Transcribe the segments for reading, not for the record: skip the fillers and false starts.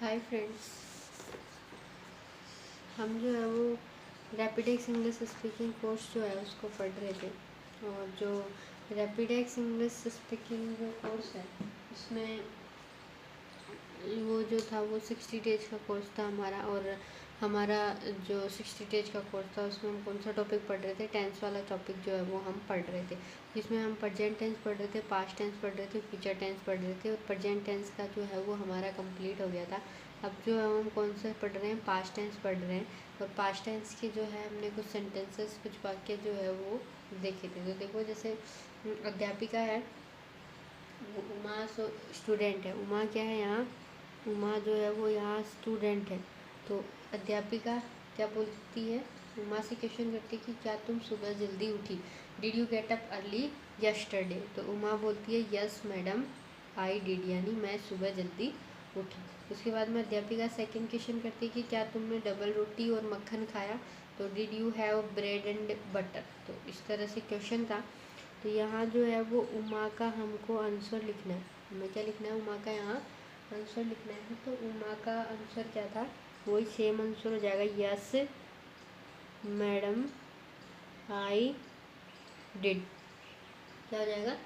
Hi friends, हम जो है वो रैपिडेक्स इंग्लिश स्पीकिंग कोर्स जो है उसको पढ़ रहे थे। और जो रैपिडेक्स इंग्लिश स्पीकिंग कोर्स है उसमें वो जो था वो 60 डेज का कोर्स था हमारा। और हमारा जो 60 डेज का कोर्स था उसमें हम कौन सा टॉपिक पढ़ रहे थे, टेंस वाला टॉपिक जो है वो हम पढ़ रहे थे, जिसमें हम प्रेजेंट टेंस पढ़ रहे थे, पास्ट टेंस पढ़ रहे थे, फ्यूचर टेंस पढ़ रहे थे। और प्रेजेंट टेंस का जो है वो हमारा कंप्लीट हो गया था। अब जो है हम कौन सा पढ़ रहे हैं, पास्ट टेंस पढ़ रहे हैं। और पास्ट टेंस के जो है हमने कुछ सेंटेंसेस, कुछ वाक्य जो है वो देखे थे। तो देखो, जैसे अध्यापिका है, उमा स्टूडेंट है। उमा क्या है यहाँ, उमा जो है वो यहाँ स्टूडेंट है। तो अध्यापिका क्या बोलती है, उमा से क्वेश्चन करती है कि क्या तुम सुबह जल्दी उठी, did you get up early yesterday. तो उमा बोलती है यस मैडम आई डिड, यानी मैं सुबह जल्दी उठी। उसके बाद में अध्यापिका सेकंड क्वेश्चन करती है कि क्या तुमने डबल रोटी और मक्खन खाया, तो did you have bread and butter. तो इस तरह से क्वेश्चन था। तो यहाँ जो है वो उमा का हमको आंसर लिखना है। हमें क्या लिखना है, उमा का यहाँ आंसर लिखना है। तो उमा का आंसर क्या था, वही सेम आंसर हो जाएगा, यस मैडम आई डिड। क्या हो जाएगा,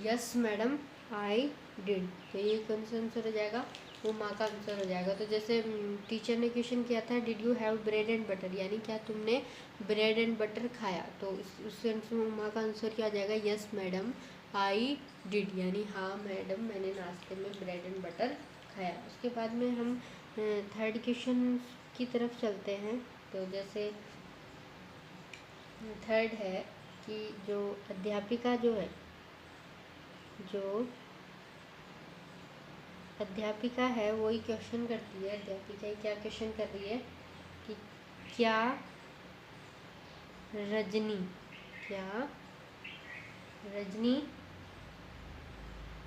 यस मैडम आई डिड। तो ये कौन सा आंसर हो जाएगा, उमा का आंसर हो जाएगा। तो जैसे टीचर ने क्वेश्चन किया था did you have bread and butter, यानी क्या तुमने ब्रेड एंड बटर खाया। तो उस आंसर में उमा का आंसर क्या आ जाएगा, यस मैडम आई डिड, यानी हाँ मैडम मैंने नाश्ते में ब्रेड एंड बटर खाया। उसके बाद में हम थर्ड क्वेश्चन की तरफ चलते हैं। तो जैसे थर्ड है कि जो अध्यापिका जो है, जो अध्यापिका है वही क्वेश्चन करती है। अध्यापिका क्या क्वेश्चन कर रही है कि क्या रजनी, क्या रजनी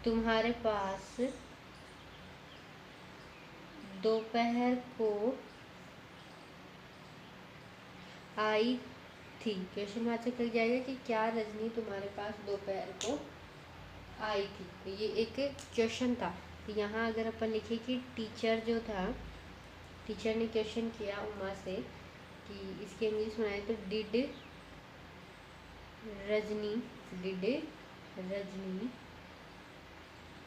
तुम्हारे पास दोपहर को आई थी। क्वेश्चन वाचक लग जाएगा कि क्या रजनी तुम्हारे पास दोपहर को आई थी। तो ये एक क्वेश्चन था। तो यहाँ अगर अपन लिखे कि टीचर जो था, टीचर ने क्वेश्चन किया उमा से कि इसके इंग्लिश में आए तो did Rajni, did Rajni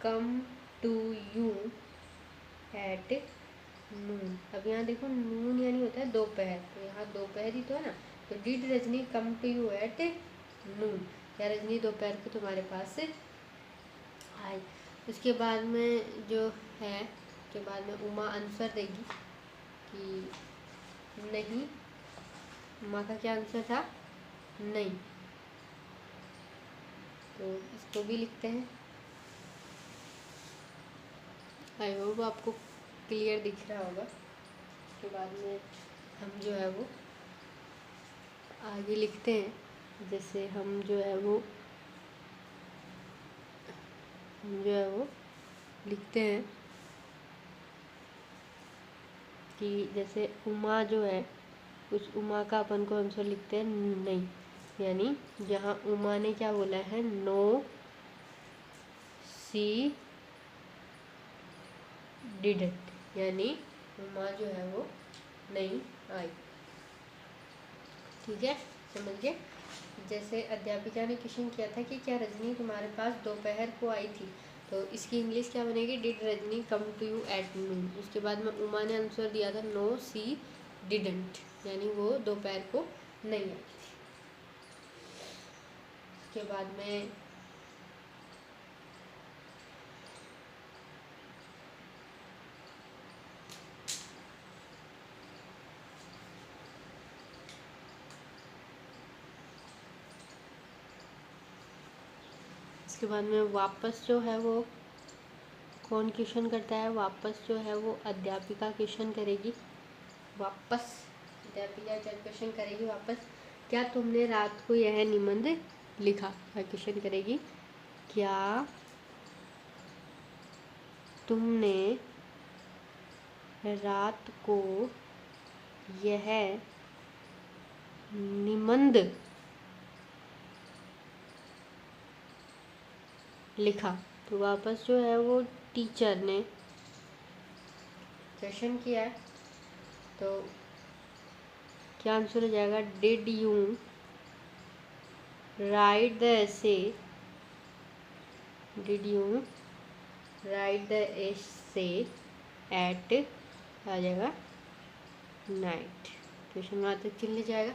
come to you at noon. अब यहाँ देखो नून यानी होता है दोपहर, तो यहाँ दोपहर ही तो है ना। तो did Rajni come to you at noon, क्या रजनी दोपहर को तुम्हारे पास से आई। उसके बाद में जो है, के बाद में उमा आंसर देगी कि नहीं। उमा का क्या आंसर था, नहीं। तो इसको भी लिखते हैं। आई होप आपको क्लियर दिख रहा होगा। उसके बाद में हम जो है वो आगे लिखते हैं। जैसे हम जो है वो लिखते हैं कि जैसे उमा जो है, उस उमा का अपन को आंसर लिखते हैं नहीं, यानी जहाँ उमा ने क्या बोला है, नो सी डिडंट, यानी उमा जो है वो नहीं आई। ठीक है, समझिए। जैसे अध्यापिका ने क्वेश्चन किया था कि क्या रजनी तुम्हारे पास दोपहर को आई थी, तो इसकी इंग्लिश क्या बनेगी, did Rajni come to you at noon. उसके बाद में उमा ने आंसर दिया था नो सी डिडंट, यानी वो दोपहर को नहीं आई थी। उसके बाद में वापस जो है वो कौन क्वेश्चन करता है, वापस जो है वो अध्यापिका क्वेश्चन करेगी। वापस अध्यापिका क्या क्वेश्चन करेगी वापस, क्या तुमने रात को यह निबंध लिखा। क्वेश्चन करेगी, क्या तुमने रात को यह निबंध लिखा। तो वापस जो है वो टीचर ने क्वेश्चन किया है, तो क्या आंसर हो जाएगा? Did you write the essay, did you write the essay at, आ जाएगा नाइट। क्वेश्चन वहाँ तक चल जाएगा।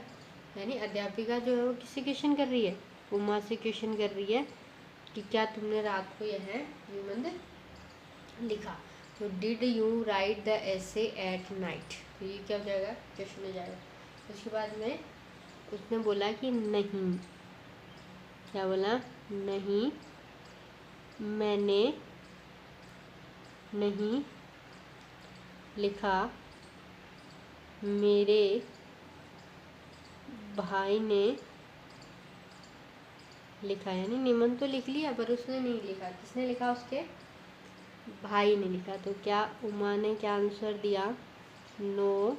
यानी अध्यापिका जो है वो किससे क्वेश्चन कर रही है? उमा से क्वेश्चन कर रही है कि क्या तुमने रात को यह निबंध लिखा। तो did you write the essay at night, तो ये क्या हो जाएगा? क्वेश्चन हो जाएगा। उसके बाद में उसने बोला कि नहीं, क्या बोला? नहीं, मैंने नहीं लिखा, मेरे भाई ने लिखा। यानी निबंध तो लिख लिया पर उसने नहीं लिखा। किसने लिखा? उसके भाई ने लिखा। तो क्या उमा ने क्या आंसर दिया? No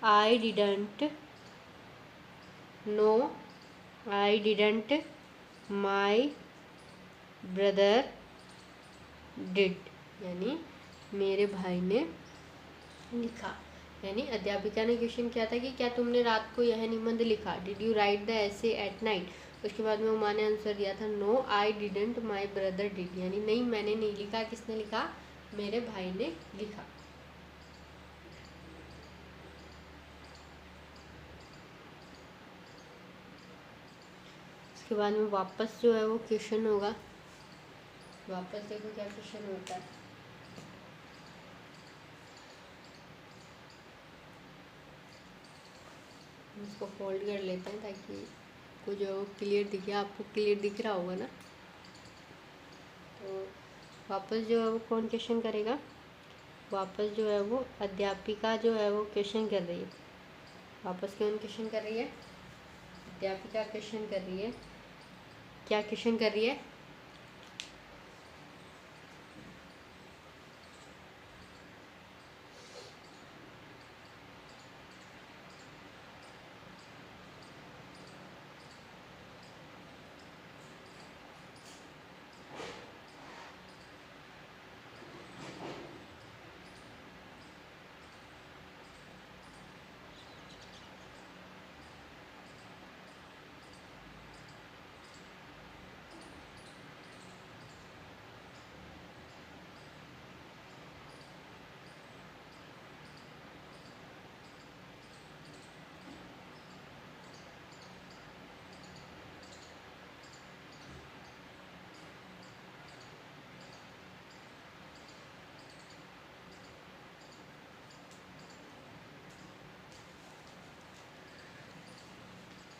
I didn't, no I didn't, my brother did, यानी मेरे भाई ने लिखा। यानी अध्यापिका ने क्वेश्चन किया था कि क्या तुमने रात को यह निबंध लिखा, did you write the essay at night. उसके बाद में उमा ने आंसर दिया था no I didn't, my brother did, यानी नहीं मैंने नहीं लिखा। किसने लिखा? मेरे भाई ने लिखा। उसके बाद में वापस जो है वो क्वेश्चन होगा। वापस देखो क्या क्वेश्चन होता है। इसको फोल्ड कर लेते हैं ताकि को जो क्लियर दिखे। आपको क्लियर दिख रहा होगा ना। तो वापस जो है वो कौन क्वेश्चन करेगा? वापस जो है वो अध्यापिका जो है वो क्वेश्चन कर रही है। वापस कौन क्वेश्चन कर रही है? अध्यापिका क्वेश्चन कर रही है। क्या क्वेश्चन कर रही है?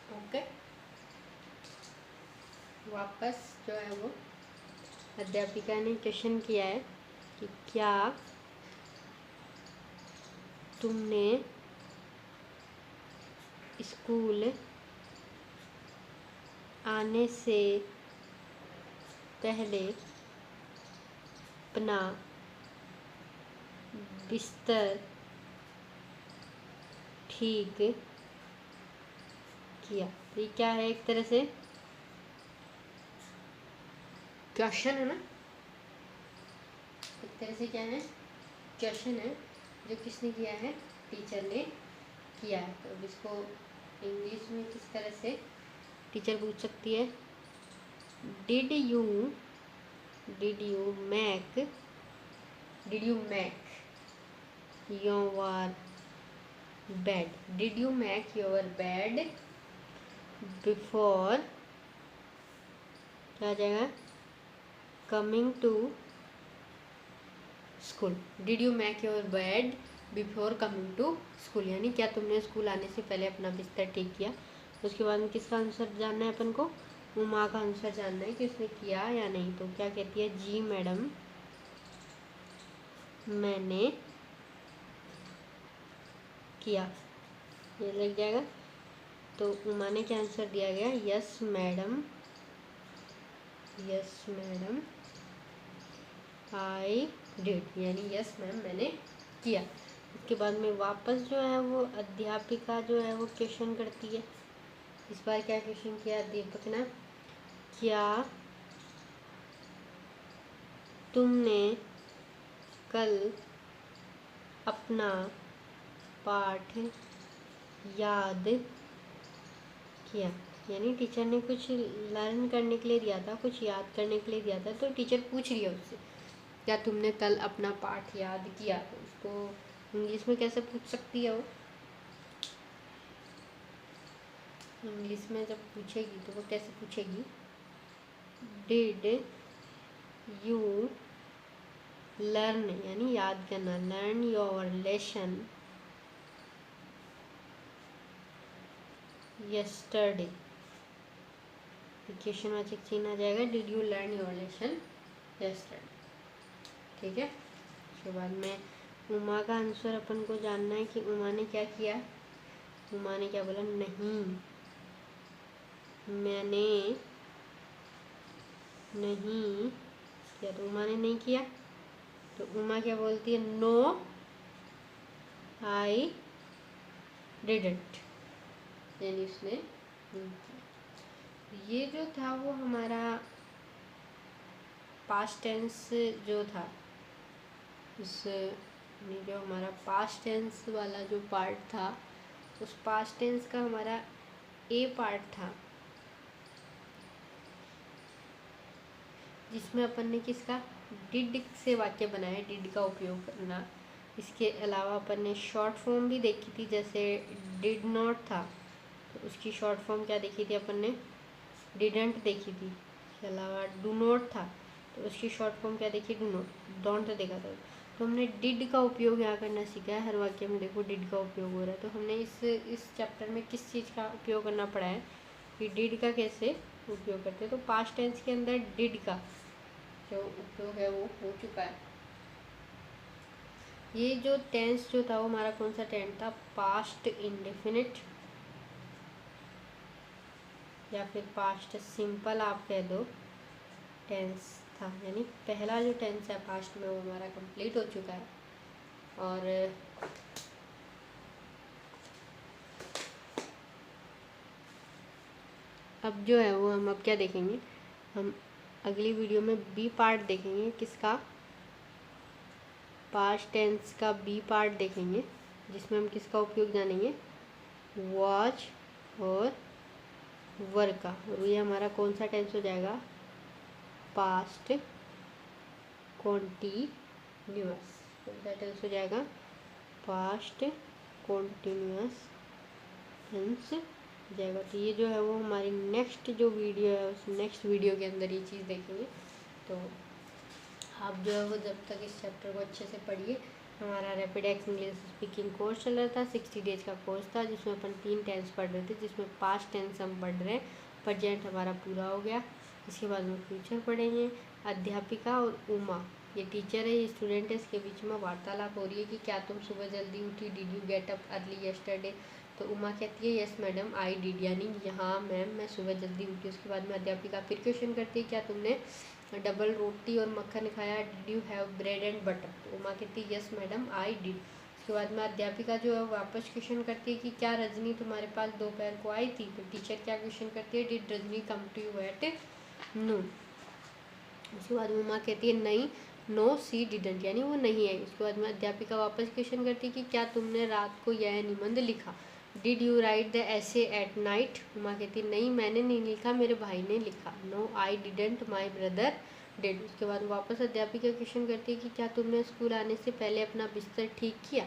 ओके, वापस जो है वो अध्यापिका ने क्वेश्चन किया है कि क्या तुमने स्कूल आने से पहले अपना बिस्तर ठीक किया। तो ये क्या है? एक तरह से क्वेश्चन है ना। एक तरह से क्या है? क्वेश्चन है जो किसने किया है? टीचर ने किया है। तो अब इसको इंग्लिश में किस तरह से टीचर पूछ सकती है? Did you make your bed, did you make your bed before, क्या आ जाएगा? Coming to school. Did you make your bed before coming to school, यानी क्या तुमने स्कूल आने से पहले अपना बिस्तर ठीक किया। उसके बाद में किसका आंसर जानना है अपन को? उमा का आंसर जानना है कि उसने किया या नहीं। तो क्या कहती है? जी मैडम, मैंने किया, ये लग जाएगा। तो उमा ने क्या आंसर दिया गया? यस मैडम, आई डिड, यानी यस मैम मैंने किया। उसके बाद में वापस जो है वो अध्यापिका जो है वो क्वेश्चन करती है। इस बार क्या क्वेश्चन किया अध्यापक ने? क्या तुमने कल अपना पाठ याद किया। यानी टीचर ने कुछ लर्न करने के लिए दिया था, कुछ याद करने के लिए दिया था, तो टीचर पूछ रही है उससे क्या तुमने कल अपना पाठ याद किया। तो उसको इंग्लिश में कैसे पूछ सकती है वो, इंग्लिश में जब पूछेगी तो वो कैसे पूछेगी, डिड यू लर्न, यानी याद करना, learn your lesson yesterday. Question वाचक चिन्ह आ जाएगा, did you learn your lesson yesterday. ठीक है। उसके बाद में उमा का आंसर अपन को जानना है कि उमा ने क्या किया। उमा ने क्या बोला, नहीं मैंने नहीं किया। तो उमा ने नहीं किया, तो उमा क्या बोलती है, नो आई डिडंट, यानी उसने नहीं किया। ये जो था वो हमारा पास्ट टेंस जो था, जो हमारा पास्ट टेंस वाला जो पार्ट था, उस पास्ट टेंस का हमारा ए पार्ट था, जिसमें अपन ने किसका, डिड से वाक्य बनाया, डिड का उपयोग करना। इसके अलावा अपन ने शॉर्ट फॉर्म भी देखी थी, जैसे डिड नॉट था तो उसकी शॉर्ट फॉर्म क्या देखी थी अपन ने, डिडंट देखी थी। इसके अलावा डू नॉट था तो उसकी शॉर्ट फॉर्म क्या देखी, डू नॉट, डोंट देखा था। तो हमने डिड का उपयोग यहाँ करना सीखा है। हर वाक्य में देखो डिड का उपयोग हो रहा है। तो हमने इस चैप्टर में किस चीज़ का उपयोग करना पड़ा है कि डिड का कैसे उपयोग करते हैं। तो पास्ट टेंस के अंदर डिड का जो उपयोग है वो हो चुका है। ये जो टेंस जो था वो हमारा कौन सा टेंस था, पास्ट इंडेफिनिट या फिर पास्ट सिंपल आप कह दो टेंस था। यानी पहला जो टेंस है पास्ट में वो हमारा कंप्लीट हो चुका है। और अब जो है वो हम अब क्या देखेंगे, हम अगली वीडियो में बी पार्ट देखेंगे, किसका, पास्ट टेंस का बी पार्ट देखेंगे, जिसमें हम किसका उपयोग जानेंगे, वॉच और वर का। और ये हमारा कौन सा टेंस हो जाएगा, पास्ट कॉन्टिन्यूअस। कौन सा टेंस हो जाएगा, पास्ट कॉन्टिन्यूअस टेंस हो जाएगा। तो ये जो है वो हमारी नेक्स्ट जो वीडियो है उस नेक्स्ट वीडियो के अंदर ये चीज़ देखेंगे। तो आप जो है वो जब तक इस चैप्टर को अच्छे से पढ़िए। हमारा rapid x English speaking course चल रहा था, 60 डेज का कोर्स था, जिसमें अपन 3 टेंस पढ़ रहे थे, जिसमें पास्ट टेंस हम पढ़ रहे हैं, प्रेजेंट हमारा पूरा हो गया। इसके बाद में फ्यूचर पढ़ेंगे। अध्यापिका और उमा, ये टीचर है ये स्टूडेंट है, इसके बीच में वार्तालाप हो रही है कि क्या तुम सुबह जल्दी उठी, did you get up early yesterday. तो उमा कहती है यस मैडम आई डिड, यानी हाँ मैम मैं सुबह जल्दी उठी। उसके बाद में अध्यापिका फिर क्वेश्चन करती है क्या तुमने डबल रोटी और मक्खन खाया, did you have bread and butter. तो उमा कहती है यस मैडम आई डिड। उसके बाद में अध्यापिका जो है वापस क्वेश्चन करती है कि क्या रजनी तुम्हारे पास दोपहर को आई थी। तो टीचर क्या क्वेश्चन करती है, did Rajni come to you at noon. उसके बाद में उमा कहती है नहीं, नो सी डिडंट, यानी वो नहीं आई। उसके बाद में अध्यापिका वापस क्वेश्चन करती है कि क्या तुमने रात को यह निबंध लिखा, did you write the essay at night. Uma कहती नहीं मैंने नहीं लिखा, मेरे भाई ने लिखा। No I didn't, my brother did. उसके बाद वापस अध्यापिका क्वेश्चन करती है कि क्या तुमने स्कूल आने से पहले अपना बिस्तर ठीक किया,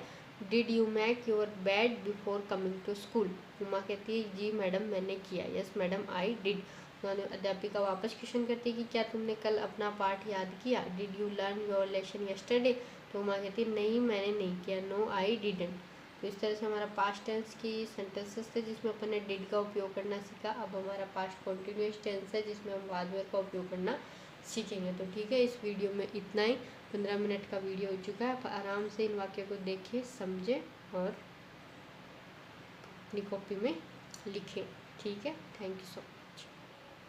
did you make your bed before coming to school. Uma कहती है जी मैडम मैंने किया, यस मैडम आई डिड। अध्यापिका वापस क्वेश्चन करती है कि क्या तुमने कल अपना पाठ याद किया, did you learn your lesson yesterday. तो उमा कहती है नहीं मैंने नहीं किया, नो आई डिडंट। तो इस तरह से हमारा पास्ट टेंस की सेंटेंसेस थे जिसमें अपन ने डिड का उपयोग करना सीखा। अब हमारा पास्ट कॉन्टिन्यूअस टेंस है जिसमें हम वाज वेयर का उपयोग करना सीखेंगे। तो ठीक है, इस वीडियो में इतना ही। 15 मिनट का वीडियो हो चुका है। आप आराम से इन वाक्यों को देखिए, समझें और अपनी कॉपी में लिखें। ठीक है, थैंक यू सो मच।